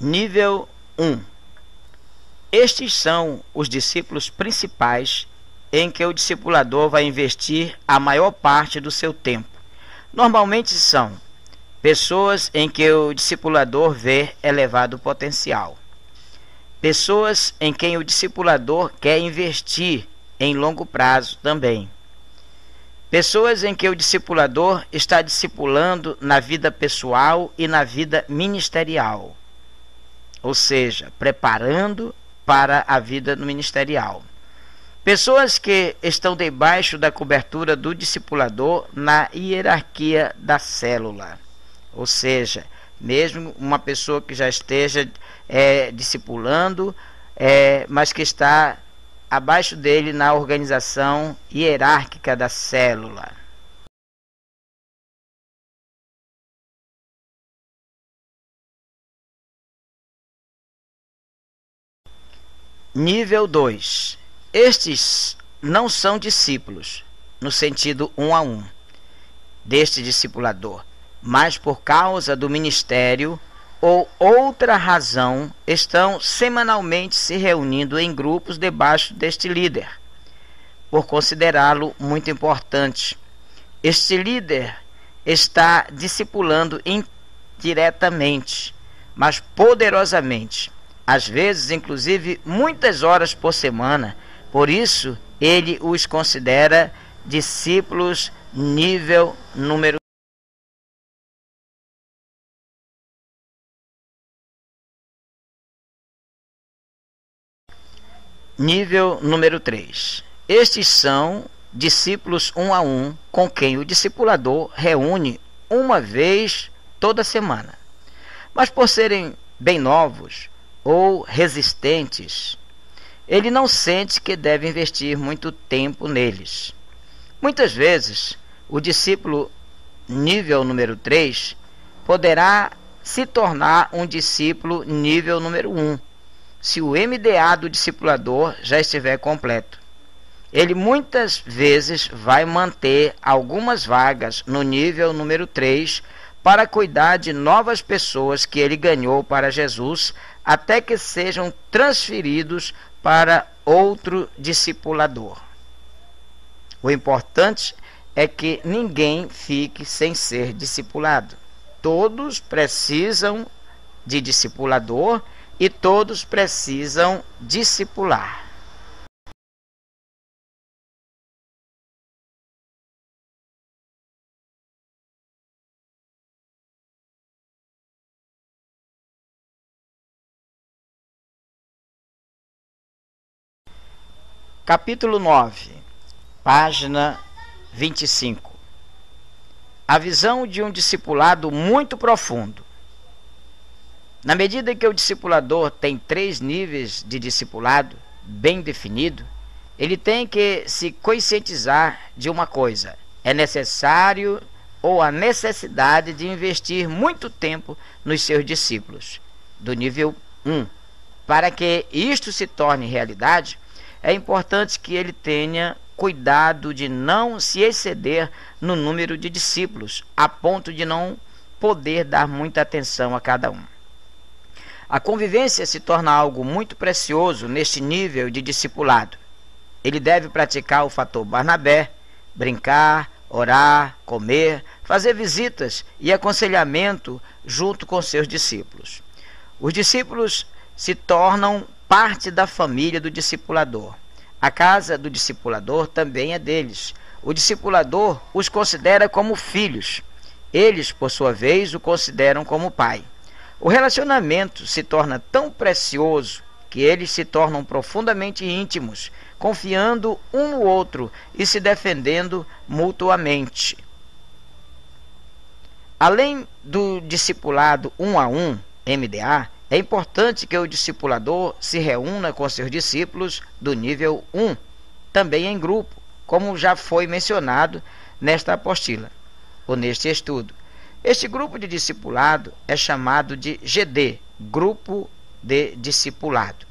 Nível 1. Estes são os discípulos principais em que o discipulador vai investir a maior parte do seu tempo. Normalmente são pessoas em que o discipulador vê elevado potencial, pessoas em quem o discipulador quer investir em longo prazo também, pessoas em que o discipulador está discipulando na vida pessoal e na vida ministerial, ou seja, preparando para a vida no ministerial. Pessoas que estão debaixo da cobertura do discipulador na hierarquia da célula, ou seja, mesmo uma pessoa que já esteja discipulando, mas que está abaixo dele na organização hierárquica da célula. Nível 2. Estes não são discípulos, no sentido 1 a 1, deste discipulador, mas por causa do ministério ou outra razão, estão semanalmente se reunindo em grupos debaixo deste líder, por considerá-lo muito importante. Este líder está discipulando indiretamente, mas poderosamente, às vezes, inclusive, muitas horas por semana. Por isso, ele os considera discípulos nível número 3. Estes são discípulos 1 a 1, com quem o discipulador reúne uma vez toda semana. Mas por serem bem novos ou resistentes, ele não sente que deve investir muito tempo neles. Muitas vezes, o discípulo nível número 3 poderá se tornar um discípulo nível número 1, se o MDA do discipulador já estiver completo. Ele muitas vezes vai manter algumas vagas no nível número 3 para cuidar de novas pessoas que ele ganhou para Jesus, até que sejam transferidos para outro discipulador. O importante é que ninguém fique sem ser discipulado. Todos precisam de discipulador e todos precisam discipular. Capítulo 9, página 25. A visão de um discipulado muito profundo. Na medida que o discipulador tem 3 níveis de discipulado bem definido, ele tem que se conscientizar de uma coisa: é necessário ou a necessidade de investir muito tempo nos seus discípulos, do nível 1. Para que isto se torne realidade, é importante que ele tenha cuidado de não se exceder no número de discípulos, a ponto de não poder dar muita atenção a cada um. A convivência se torna algo muito precioso neste nível de discipulado. Ele deve praticar o fator Barnabé, brincar, orar, comer, fazer visitas e aconselhamento junto com seus discípulos. Os discípulos se tornam parte da família do discipulador. A casa do discipulador também é deles. O discipulador os considera como filhos. Eles, por sua vez, o consideram como pai. O relacionamento se torna tão precioso que eles se tornam profundamente íntimos, confiando um no outro e se defendendo mutuamente. Além do discipulado 1 a 1, MDA, é importante que o discipulador se reúna com seus discípulos do nível 1, também em grupo, como já foi mencionado nesta apostila, ou neste estudo. Este grupo de discipulado é chamado de GD, Grupo de Discipulado.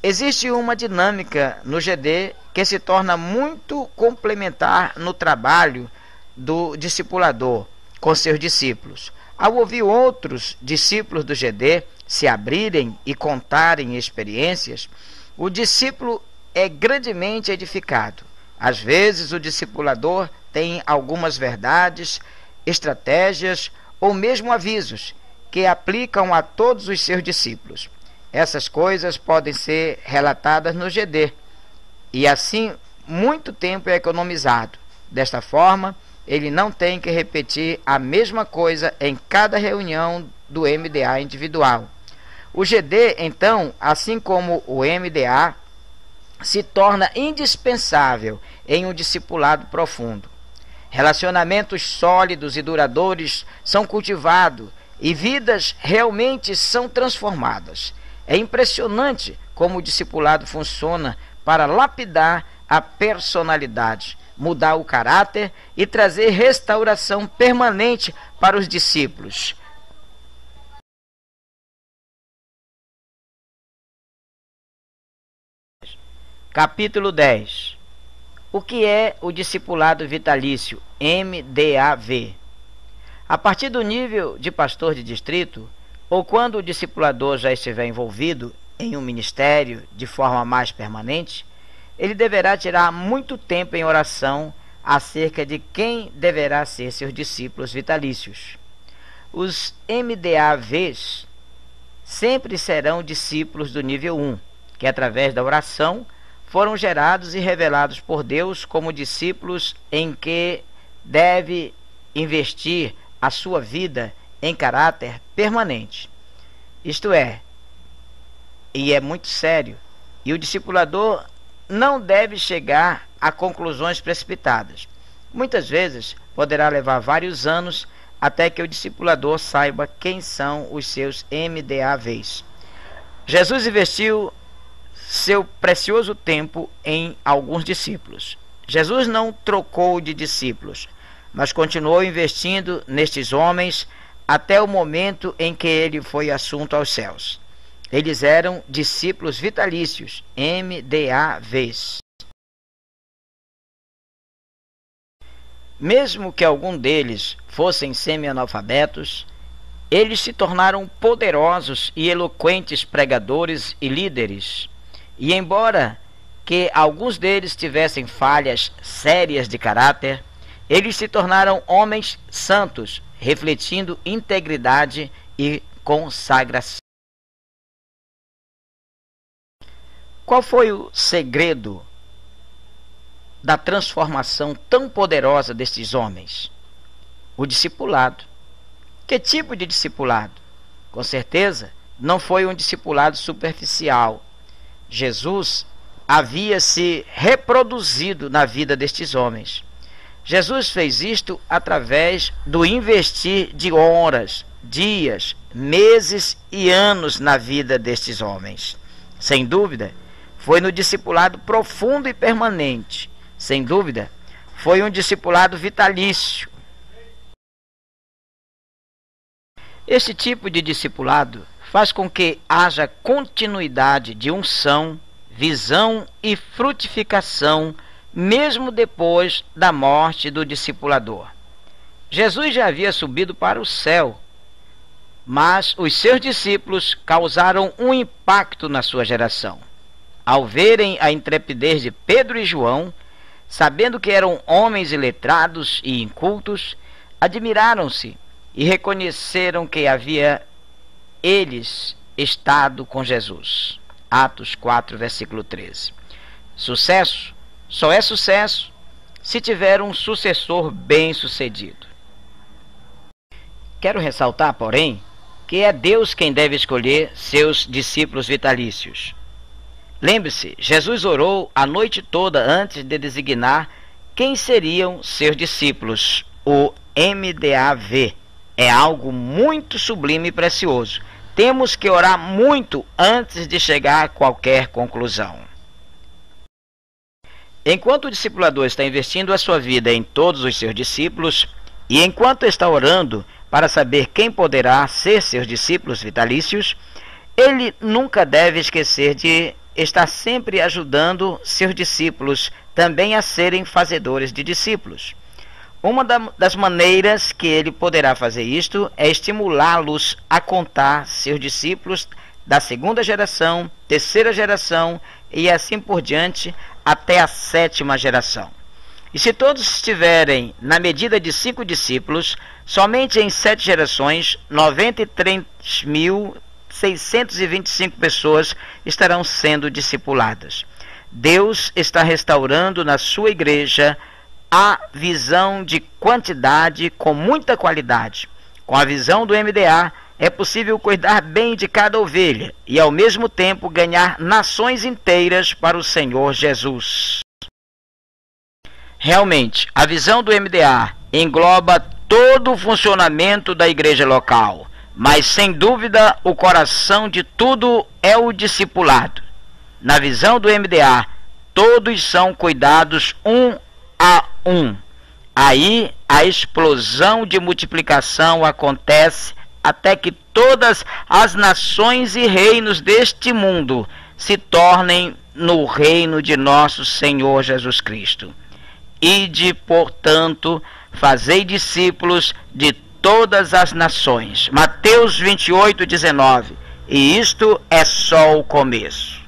Existe uma dinâmica no GD que se torna muito complementar no trabalho do discipulador com seus discípulos. Ao ouvir outros discípulos do GD se abrirem e contarem experiências, o discípulo é grandemente edificado. Às vezes, o discipulador tem algumas verdades, estratégias ou mesmo avisos que aplicam a todos os seus discípulos. Essas coisas podem ser relatadas no GD e assim muito tempo é economizado. Desta forma, ele não tem que repetir a mesma coisa em cada reunião do MDA individual. O GD, então, assim como o MDA, se torna indispensável em um discipulado profundo. Relacionamentos sólidos e duradouros são cultivados e vidas realmente são transformadas. É impressionante como o discipulado funciona para lapidar a personalidade, mudar o caráter e trazer restauração permanente para os discípulos. Capítulo 10. O que é o discipulado vitalício, MDAV? A partir do nível de pastor de distrito, ou quando o discipulador já estiver envolvido em um ministério de forma mais permanente, ele deverá tirar muito tempo em oração acerca de quem deverá ser seus discípulos vitalícios. Os MDAVs sempre serão discípulos do nível 1, que através da oração foram gerados e revelados por Deus como discípulos em que deve investir a sua vida em caráter permanente. Isto é, e é muito sério, e o discipulador não deve chegar a conclusões precipitadas. Muitas vezes poderá levar vários anos até que o discipulador saiba quem são os seus MDAVs. Jesus investiu seu precioso tempo em alguns discípulos. Jesus não trocou de discípulos, mas continuou investindo nestes homens até o momento em que ele foi assunto aos céus. Eles eram discípulos vitalícios, MDAVs. Mesmo que algum deles fossem semi-analfabetos, eles se tornaram poderosos e eloquentes pregadores e líderes. E embora que alguns deles tivessem falhas sérias de caráter, eles se tornaram homens santos, refletindo integridade e consagração. Qual foi o segredo da transformação tão poderosa destes homens? O discipulado. Que tipo de discipulado? Com certeza, não foi um discipulado superficial. Jesus havia se reproduzido na vida destes homens. Jesus fez isto através do investir de horas, dias, meses e anos na vida destes homens. Sem dúvida, foi no discipulado profundo e permanente. Sem dúvida, foi um discipulado vitalício. Este tipo de discipulado faz com que haja continuidade de unção, visão e frutificação, mesmo depois da morte do discipulador. Jesus já havia subido para o céu, mas os seus discípulos causaram um impacto na sua geração. Ao verem a intrepidez de Pedro e João, sabendo que eram homens iletrados e incultos, admiraram-se e reconheceram que havia eles estado com Jesus. Atos 4, versículo 13. Sucesso só é sucesso se tiver um sucessor bem-sucedido. Quero ressaltar, porém, que é Deus quem deve escolher seus discípulos vitalícios. Lembre-se, Jesus orou a noite toda antes de designar quem seriam seus discípulos. O MDAV é algo muito sublime e precioso. Temos que orar muito antes de chegar a qualquer conclusão. Enquanto o discipulador está investindo a sua vida em todos os seus discípulos, e enquanto está orando para saber quem poderá ser seus discípulos vitalícios, ele nunca deve esquecer de estar sempre ajudando seus discípulos também a serem fazedores de discípulos. Uma das maneiras que ele poderá fazer isto é estimulá-los a contar seus discípulos da segunda geração, terceira geração e assim por diante até a sétima geração. E se todos estiverem na medida de 5 discípulos, somente em 7 gerações, 93.625 pessoas estarão sendo discipuladas. Deus está restaurando na sua igreja a visão de quantidade com muita qualidade. Com a visão do MDA, é possível cuidar bem de cada ovelha e, ao mesmo tempo, ganhar nações inteiras para o Senhor Jesus. Realmente, a visão do MDA engloba todo o funcionamento da igreja local, mas, sem dúvida, o coração de tudo é o discipulado. Na visão do MDA, todos são cuidados um a um. Aí a explosão de multiplicação acontece até que todas as nações e reinos deste mundo se tornem no reino de nosso Senhor Jesus Cristo. Ide, portanto, fazei discípulos de todas as nações. Mateus 28:19. E isto é só o começo.